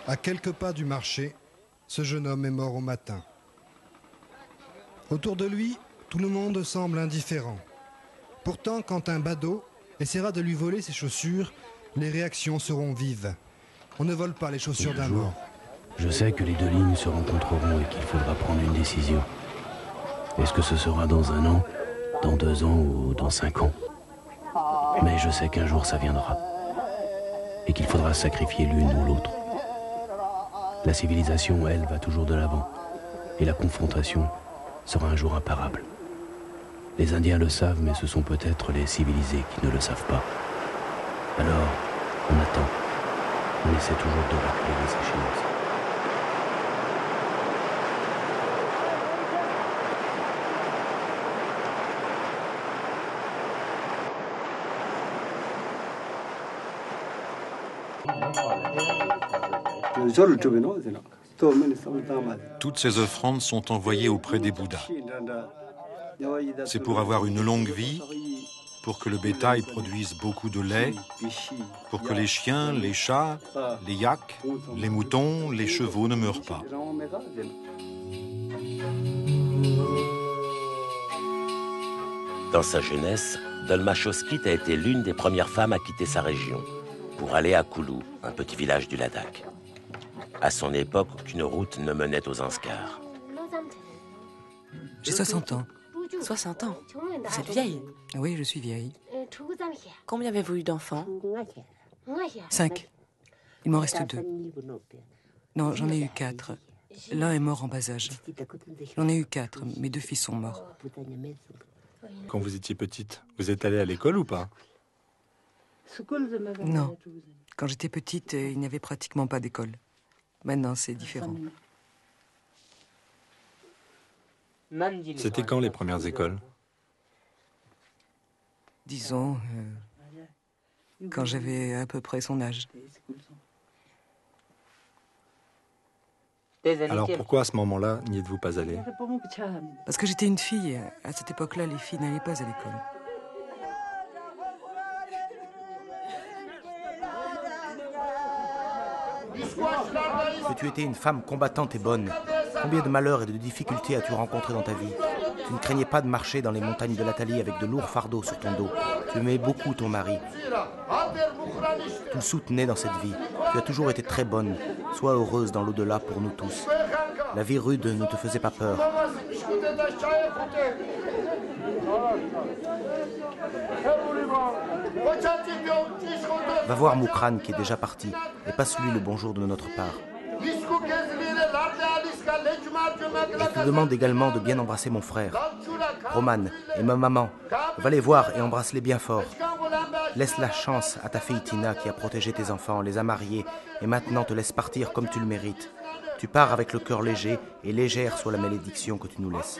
À quelques pas du marché, ce jeune homme est mort au matin. Autour de lui, tout le monde semble indifférent. Pourtant, quand un badaud essaiera de lui voler ses chaussures, les réactions seront vives. On ne vole pas les chaussures d'un mort. Je sais que les deux lignes se rencontreront et qu'il faudra prendre une décision. Est-ce que ce sera dans 1 an, dans 2 ans ou dans 5 ans? Mais je sais qu'un jour ça viendra. Et qu'il faudra sacrifier l'une ou l'autre. La civilisation, elle, va toujours de l'avant. Et la confrontation sera un jour imparable. Les Indiens le savent, mais ce sont peut-être les civilisés qui ne le savent pas. Alors, on attend. On essaie toujours de reculer les échéances. Toutes ces offrandes sont envoyées auprès des Bouddhas. C'est pour avoir une longue vie, pour que le bétail produise beaucoup de lait, pour que les chiens, les chats, les yaks, les moutons, les chevaux ne meurent pas. Dans sa jeunesse, Dolma Choskit a été l'une des premières femmes à quitter sa région pour aller à Kulu, un petit village du Ladakh. À son époque, aucune route ne menait aux Anskars. J'ai 60 ans. 60 ans. Vous êtes vieille. Oui, je suis vieille. Combien avez-vous eu d'enfants? 5. Il m'en reste 2. Non, j'en ai eu 4. L'un est mort en bas âge. J'en ai eu 4. Mes 2 fils sont morts. Quand vous étiez petite, vous êtes allée à l'école ou pas? Non. Quand j'étais petite, il n'y avait pratiquement pas d'école. Maintenant, c'est différent. C'était quand les premières écoles? Disons, quand j'avais à peu près son âge. Alors pourquoi à ce moment-là n'y êtes-vous pas allée? Parce que j'étais une fille. À cette époque-là, les filles n'allaient pas à l'école. Que tu étais une femme combattante et bonne. Combien de malheurs et de difficultés as-tu rencontré dans ta vie? Tu ne craignais pas de marcher dans les montagnes de l'Atali avec de lourds fardeaux sur ton dos. Tu aimais beaucoup ton mari. Tu le soutenais dans cette vie. Tu as toujours été très bonne. Sois heureuse dans l'au-delà pour nous tous. La vie rude ne te faisait pas peur. Va voir Moukran qui est déjà parti et passe-lui le bonjour de notre part. Je te demande également de bien embrasser mon frère, Roman, et ma maman. Va les voir et embrasse-les bien fort. Laisse la chance à ta fille Tina qui a protégé tes enfants, les a mariés et maintenant te laisse partir comme tu le mérites. Tu pars avec le cœur léger et légère soit la malédiction que tu nous laisses.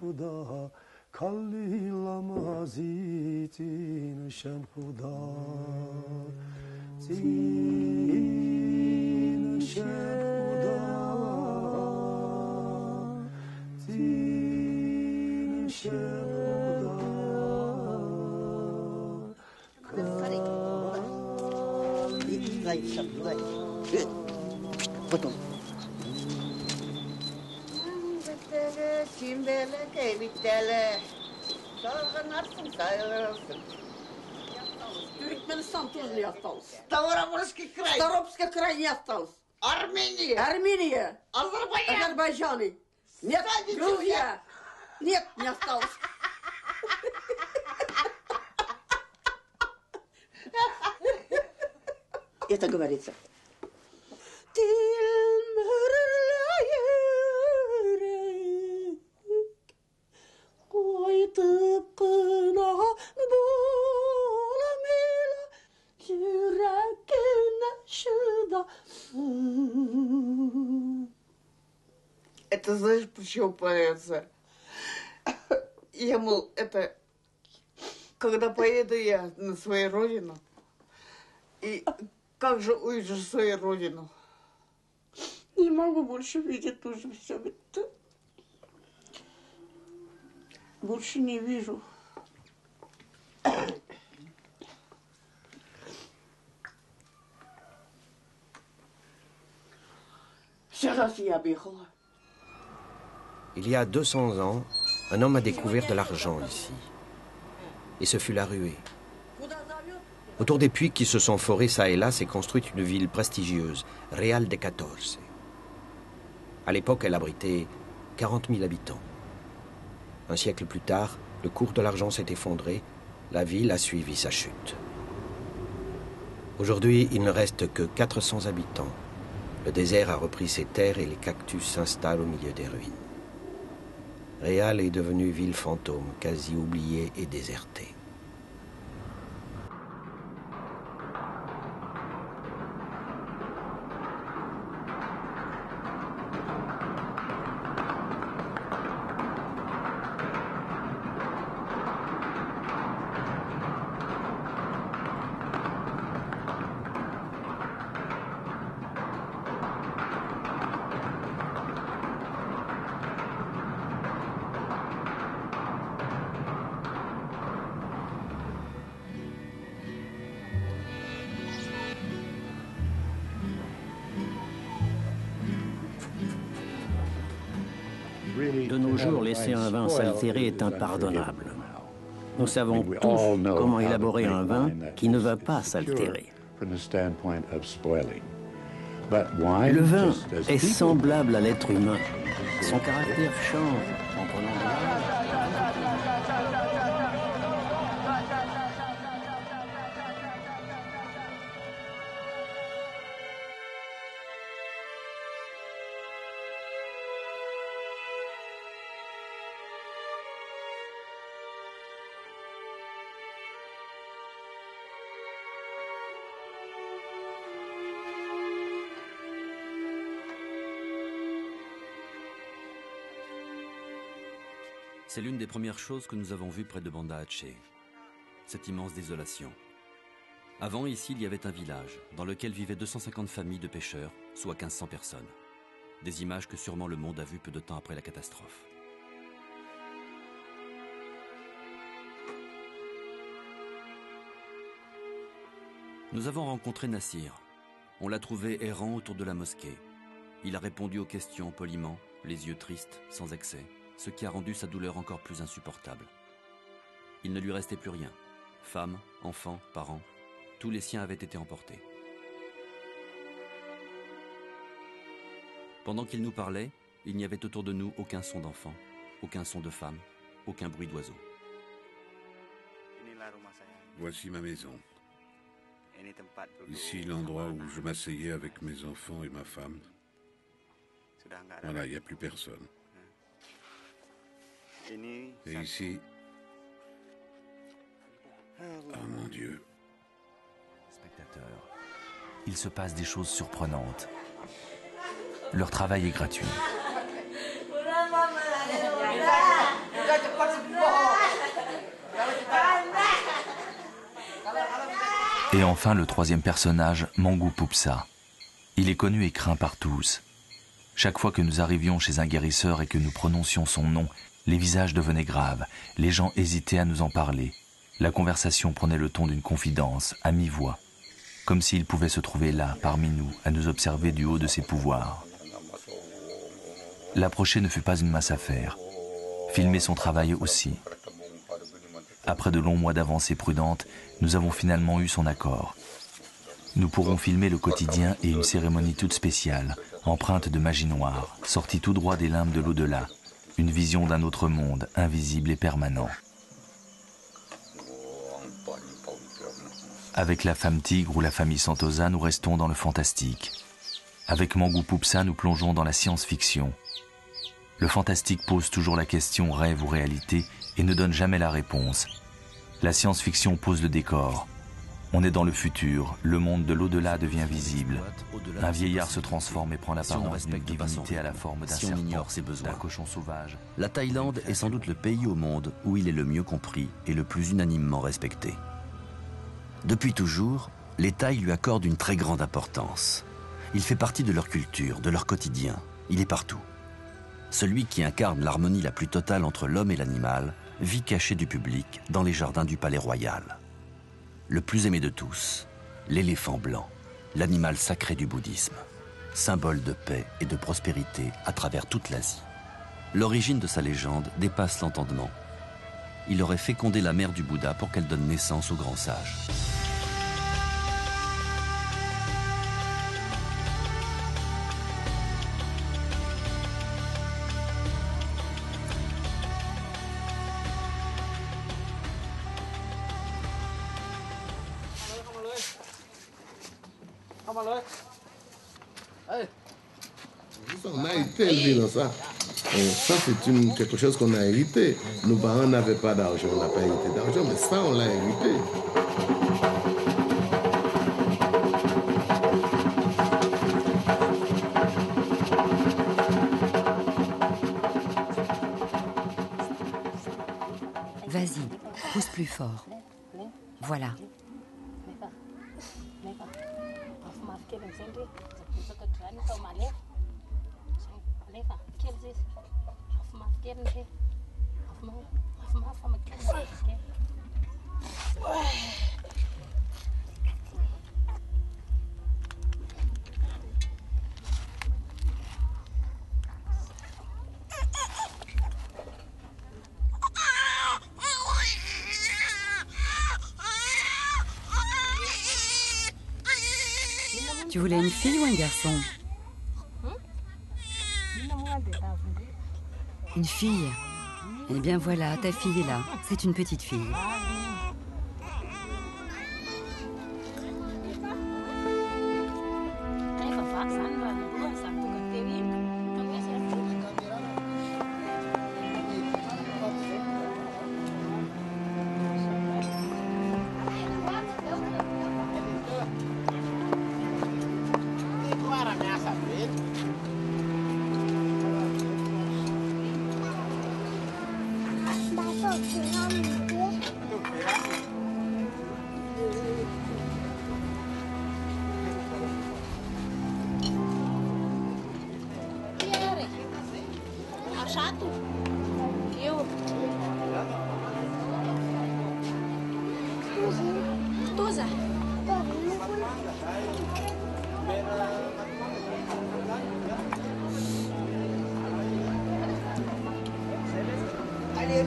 Khuda Kalila Tin Shem Khuda Tin Shem Khuda Tin Shem Khuda Kimberle kevitele, sargınarsın sayılırsın. Türkmenistan tuzlu yaptalız. Stavrogorski kraj. Staropski kraj yaptalız. Армения. Азербайджан. Нет, Грузия. Нет, не осталось. Это говорится. Это знаешь, почему поется? Я, мол, это... Когда поеду я на свою родину, и как же уезжу в свою родину? Не могу больше видеть уже все это. Больше не вижу. Сейчас я объехала. Il y a 200 ans, un homme a découvert de l'argent ici. Et ce fut la ruée. Autour des puits qui se sont forés çà et là s'est construite une ville prestigieuse, Real de 14. À l'époque, elle abritait 40 000 habitants. Un siècle plus tard, le cours de l'argent s'est effondré, la ville a suivi sa chute. Aujourd'hui, il ne reste que 400 habitants. Le désert a repris ses terres et les cactus s'installent au milieu des ruines. Real est devenue ville fantôme, quasi oubliée et désertée. De nos jours, laisser un vin s'altérer est impardonnable. Nous savons tous comment élaborer un vin qui ne va pas s'altérer. Le vin est semblable à l'être humain. Son caractère change en prenant de l'âge. C'est l'une des premières choses que nous avons vues près de Banda Aceh, cette immense désolation. Avant, ici, il y avait un village dans lequel vivaient 250 familles de pêcheurs, soit 1500 personnes. Des images que sûrement le monde a vues peu de temps après la catastrophe. Nous avons rencontré Nassir. On l'a trouvé errant autour de la mosquée. Il a répondu aux questions poliment, les yeux tristes, sans excès, ce qui a rendu sa douleur encore plus insupportable. Il ne lui restait plus rien. Femmes, enfants, parents, tous les siens avaient été emportés. Pendant qu'il nous parlait, il n'y avait autour de nous aucun son d'enfant, aucun son de femme, aucun bruit d'oiseau. Voici ma maison. Ici, l'endroit où je m'asseyais avec mes enfants et ma femme. Voilà, il n'y a plus personne. Et ici... Oh mon Dieu. Spectateurs, il se passe des choses surprenantes. Leur travail est gratuit. Et enfin le troisième personnage, Mangou Poupsa. Il est connu et craint par tous. Chaque fois que nous arrivions chez un guérisseur et que nous prononcions son nom, les visages devenaient graves, les gens hésitaient à nous en parler. La conversation prenait le ton d'une confidence, à mi-voix, comme s'il pouvait se trouver là, parmi nous, à nous observer du haut de ses pouvoirs. L'approcher ne fut pas une mince affaire. Filmer son travail aussi. Après de longs mois d'avancée prudente, nous avons finalement eu son accord. nous pourrons filmer le quotidien et une cérémonie toute spéciale, empreinte de magie noire, sortie tout droit des limbes de l'au-delà, une vision d'un autre monde, invisible et permanent. Avec la femme tigre ou la famille Sentosa, nous restons dans le fantastique. Avec Mangou Poupsa, nous plongeons dans la science-fiction. Le fantastique pose toujours la question rêve ou réalité et ne donne jamais la réponse. La science-fiction pose le décor. On est dans le futur, le monde de l'au-delà devient visible. Un vieillard se transforme et prend l'apparence d'une divinité à la forme d'un serpent, d'un cochon sauvage. La Thaïlande est sans doute le pays au monde où il est le mieux compris et le plus unanimement respecté. Depuis toujours, les Thaïs lui accordent une très grande importance. Il fait partie de leur culture, de leur quotidien. Il est partout. Celui qui incarne l'harmonie la plus totale entre l'homme et l'animal vit caché du public dans les jardins du palais royal. Le plus aimé de tous, l'éléphant blanc, l'animal sacré du bouddhisme, symbole de paix et de prospérité à travers toute l'Asie. L'origine de sa légende dépasse l'entendement. Il aurait fécondé la mère du Bouddha pour qu'elle donne naissance au grand sage. On a été élevé dans ça. Ça, c'est quelque chose qu'on a hérité. Nos parents n'avaient pas d'argent, on n'a pas hérité d'argent, mais ça, on l'a hérité. Vas-y, pousse plus fort. Voilà. Tu voulais une fille ou un garçon? Une fille. Eh bien voilà, ta fille est là. C'est une petite fille. Allez,